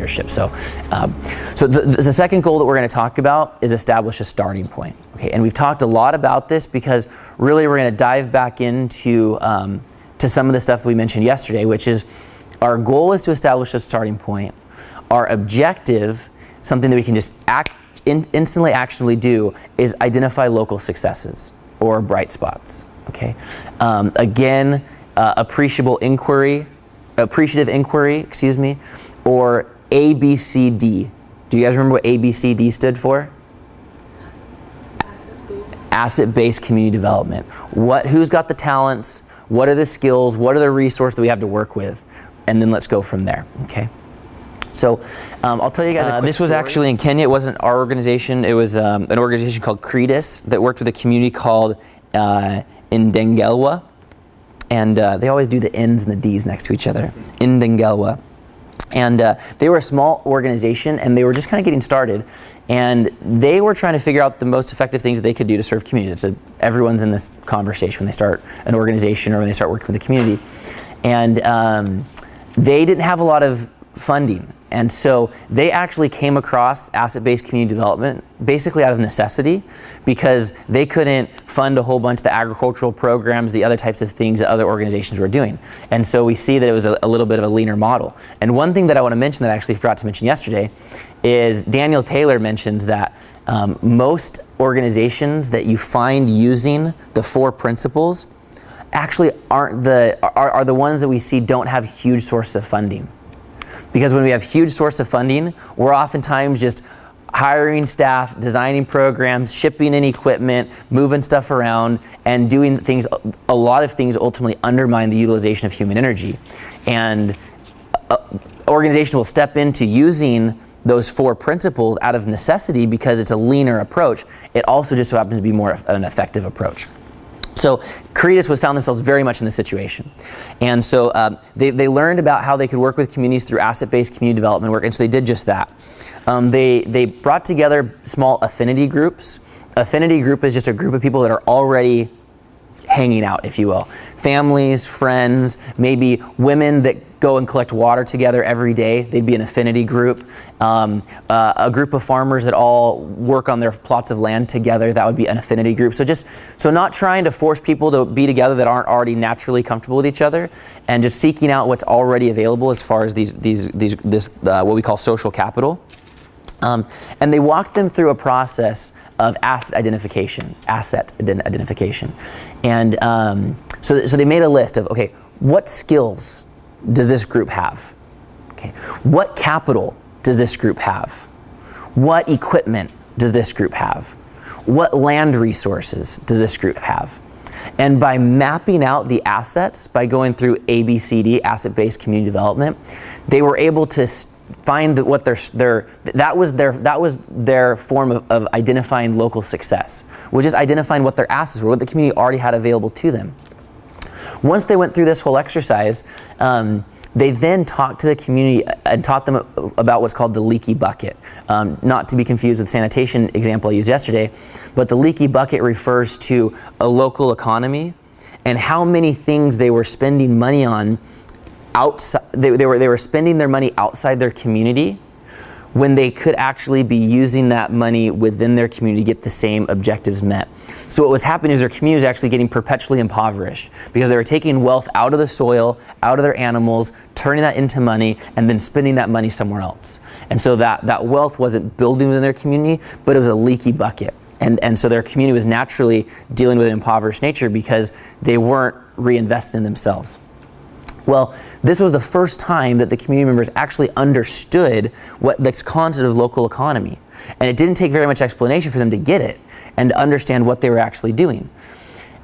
leadership. So the second goal that we're going to talk about is establish a starting point. Okay, and we've talked a lot about this because really we're going to dive back into to some of the stuff that we mentioned yesterday, which is our goal is to establish a starting point. Our objective, something that we can just instantly actionably do, is identify local successes or bright spots. Okay, again, appreciative inquiry, or ABCD. Do you guys remember what ABCD stood for? Asset-based community development. Who's got the talents? What are the skills? What are the resources that we have to work with? And then let's go from there. Okay. So I'll tell you guys a quick This was story. Actually in Kenya. It wasn't our organization. It was an organization called Credus that worked with a community called Ndengelwa. And they always do the N's and the D's next to each other. Ndengelwa. And they were a small organization, and they were just kind of getting started. And they were trying to figure out the most effective things that they could do to serve communities. Everyone's in this conversation when they start an organization or when they start working with the community. And they didn't have a lot of funding. And so they actually came across asset-based community development basically out of necessity, because they couldn't fund a whole bunch of the agricultural programs, the other types of things that other organizations were doing. And so we see that it was a little bit of a leaner model. And one thing that I want to mention that I actually forgot to mention yesterday is Daniel Taylor mentions that most organizations that you find using the 4 principles actually are the ones that we see don't have huge sources of funding. Because when we have huge source of funding, we're oftentimes just hiring staff, designing programs, shipping in equipment, moving stuff around, and doing things. A lot of things ultimately undermine the utilization of human energy. And organization will step into using those 4 principles out of necessity because it's a leaner approach. It also just so happens to be more an effective approach. So Credus found themselves very much in this situation. And so they learned about how they could work with communities through asset-based community development work, and so they did just that. They brought together small affinity groups. Affinity group is just a group of people that are already hanging out, if you will. Families, friends, maybe women that go and collect water together every day. They'd be an affinity group. A group of farmers that all work on their plots of land together. That would be an affinity group. So not trying to force people to be together that aren't already naturally comfortable with each other, and just seeking out what's already available as far as this what we call social capital. And they walked them through a process of asset identification. And so they made a list of, okay, what skills does this group have? Okay, what capital does this group have? What equipment does this group have? What land resources does this group have? And by mapping out the assets, by going through ABCD, asset-based community development, they were able to find what that was their form of identifying local success, which is identifying what their assets were, what the community already had available to them. Once they went through this whole exercise, they then talked to the community and taught them about what's called the leaky bucket. Not to be confused with the sanitation example I used yesterday, but the leaky bucket refers to a local economy and how many things they were spending money on outside. They were spending their money outside their community when they could actually be using that money within their community to get the same objectives met. So what was happening is their community was actually getting perpetually impoverished because they were taking wealth out of the soil, out of their animals, turning that into money, and then spending that money somewhere else. And so that wealth wasn't building within their community, but it was a leaky bucket. And so their community was naturally dealing with an impoverished nature because they weren't reinvesting in themselves. Well, this was the first time that the community members actually understood what the concept of local economy. And it didn't take very much explanation for them to get it and to understand what they were actually doing.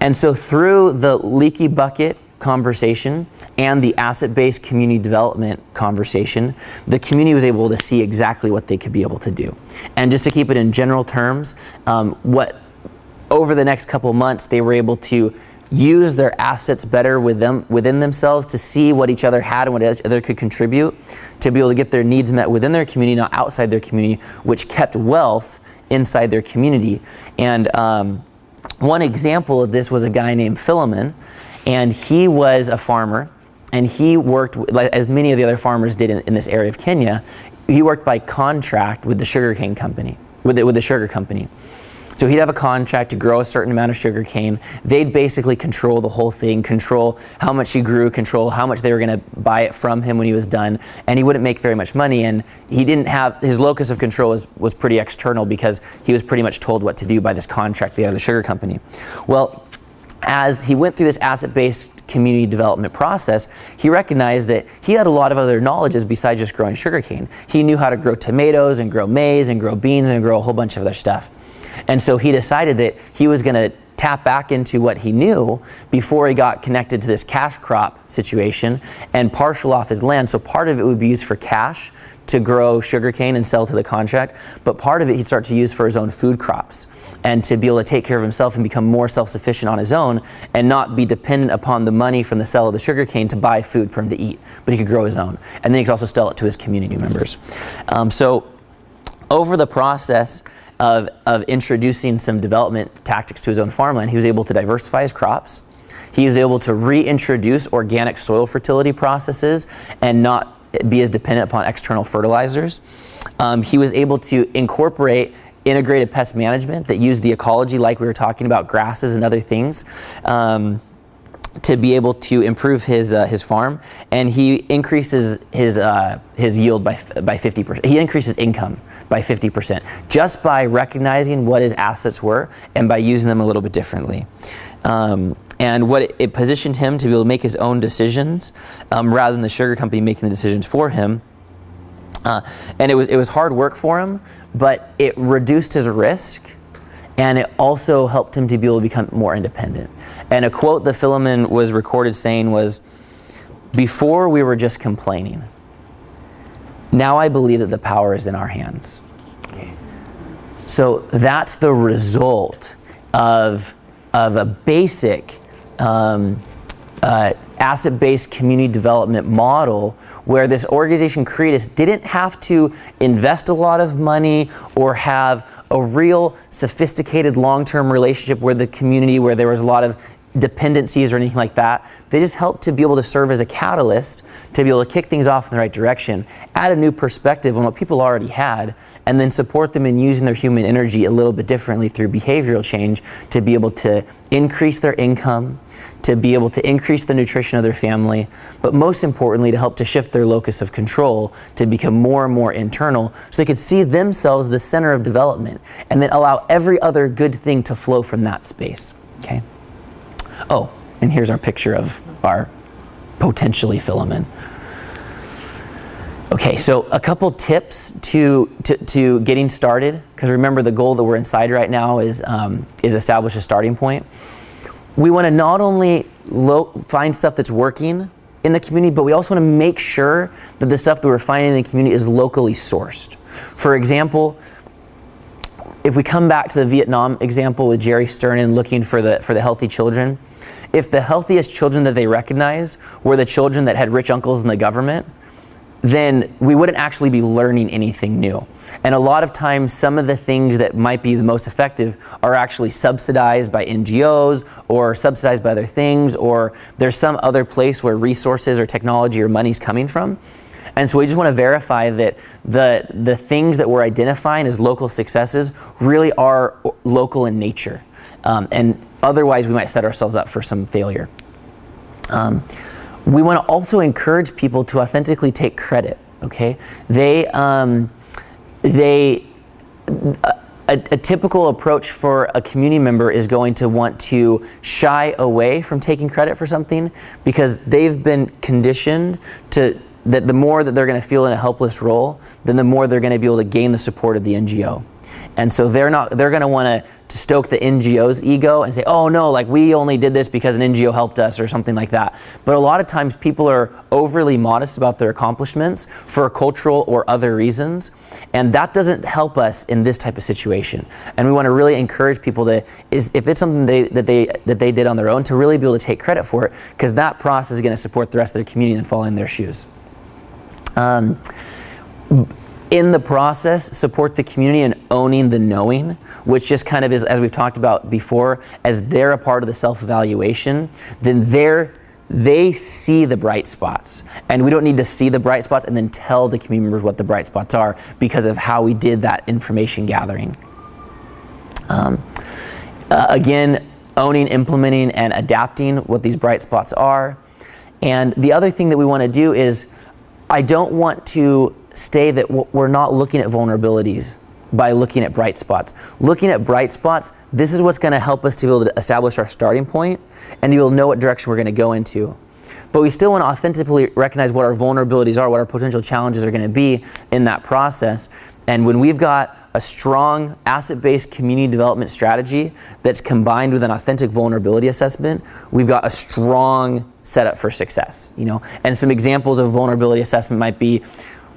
And so through the leaky bucket conversation and the asset-based community development conversation, the community was able to see exactly what they could be able to do. And just to keep it in general terms, over the next couple months, they were able to use their assets better within themselves to see what each other had and what each other could contribute, to be able to get their needs met within their community, not outside their community, which kept wealth inside their community. And one example of this was a guy named Philemon, and he was a farmer, and he worked, as many of the other farmers did in this area of Kenya, he worked by contract with the sugarcane company, with the sugar company. So he'd have a contract to grow a certain amount of sugar cane. They'd basically control the whole thing, control how much he grew, control how much they were going to buy it from him when he was done, and he wouldn't make very much money. And he didn't have, his locus of control was pretty external, because he was pretty much told what to do by this contract via the sugar company. Well, as he went through this asset-based community development process, he recognized that he had a lot of other knowledges besides just growing sugarcane. He knew how to grow tomatoes and grow maize and grow beans and grow a whole bunch of other stuff. And so he decided that he was going to tap back into what he knew before he got connected to this cash crop situation and partial off his land. So part of it would be used for cash to grow sugarcane and sell to the contract, but part of it he'd start to use for his own food crops and to be able to take care of himself and become more self-sufficient on his own and not be dependent upon the money from the sale of the sugarcane to buy food for him to eat, but he could grow his own. And then he could also sell it to his community members. So over the process of introducing some development tactics to his own farmland, he was able to diversify his crops. He was able to reintroduce organic soil fertility processes and not be as dependent upon external fertilizers. He was able to incorporate integrated pest management that used the ecology, like we were talking about, grasses and other things, to be able to improve his farm. And he increases his yield by 50%. He increases income by 50% just by recognizing what his assets were and by using them a little bit differently. And what it positioned him to be able to make his own decisions rather than the sugar company making the decisions for him. And it was hard work for him, but it reduced his risk, and it also helped him to be able to become more independent. And a quote that Philemon was recorded saying was, "Before we were just complaining. Now I believe that the power is in our hands." Okay. So that's the result of a basic asset-based community development model, where this organization Creatus didn't have to invest a lot of money or have a real sophisticated long-term relationship with the community where there was a lot of dependencies or anything like that. They just helped to be able to serve as a catalyst to be able to kick things off in the right direction, add a new perspective on what people already had, and then support them in using their human energy a little bit differently through behavioral change to be able to increase their income, to be able to increase the nutrition of their family, but most importantly to help to shift their locus of control to become more and more internal so they could see themselves the center of development and then allow every other good thing to flow from that space. Okay. Oh, and here's our picture of our potentially Philemon. Okay, so a couple tips to getting started, because remember the goal that we're inside right now is establish a starting point. We want to not only find stuff that's working in the community, but we also want to make sure that the stuff that we're finding in the community is locally sourced. For example, if we come back to the Vietnam example with Jerry Sternin looking for the healthy children, if the healthiest children that they recognized were the children that had rich uncles in the government, then we wouldn't actually be learning anything new. And a lot of times, some of the things that might be the most effective are actually subsidized by NGOs or subsidized by other things, or there's some other place where resources or technology or money's coming from. And so we just want to verify that the things that we're identifying as local successes really are local in nature. And otherwise, we might set ourselves up for some failure. We want to also encourage people to authentically take credit. Okay, a typical approach for a community member is going to want to shy away from taking credit for something because they've been conditioned that the more that they're going to feel in a helpless role, then the more they're going to be able to gain the support of the NGO. And so they're going to want to stoke the NGO's ego and say, oh no, like we only did this because an NGO helped us or something like that. But a lot of times people are overly modest about their accomplishments for cultural or other reasons. And that doesn't help us in this type of situation. And we want to really encourage people if it's something that they did on their own, to really be able to take credit for it, because that process is going to support the rest of their community and fall in their shoes. In the process, support the community in owning the knowing, which just kind of is, as we've talked about before, as they're a part of the self-evaluation, then they see the bright spots, and we don't need to see the bright spots and then tell the community members what the bright spots are because of how we did that information gathering. Again, owning, implementing, and adapting what these bright spots are. And the other thing that we want to do is, I don't want to say that we're not looking at vulnerabilities by looking at bright spots. Looking at bright spots, this is what's going to help us to be able to establish our starting point, and you'll know what direction we're going to go into. But we still want to authentically recognize what our vulnerabilities are, what our potential challenges are going to be in that process. And when we've got a strong asset-based community development strategy that's combined with an authentic vulnerability assessment, we've got a strong setup for success. And some examples of vulnerability assessment might be,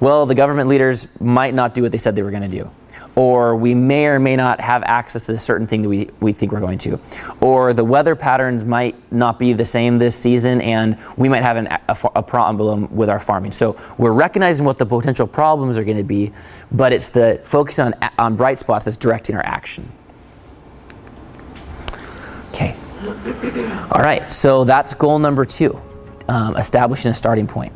well, the government leaders might not do what they said they were going to do, or we may or may not have access to a certain thing that we think we're going to, or the weather patterns might not be the same this season, and we might have a problem with our farming. So we're recognizing what the potential problems are going to be, but it's the focus on bright spots that's directing our action. Okay. All right, so that's goal number 2, establishing a starting point.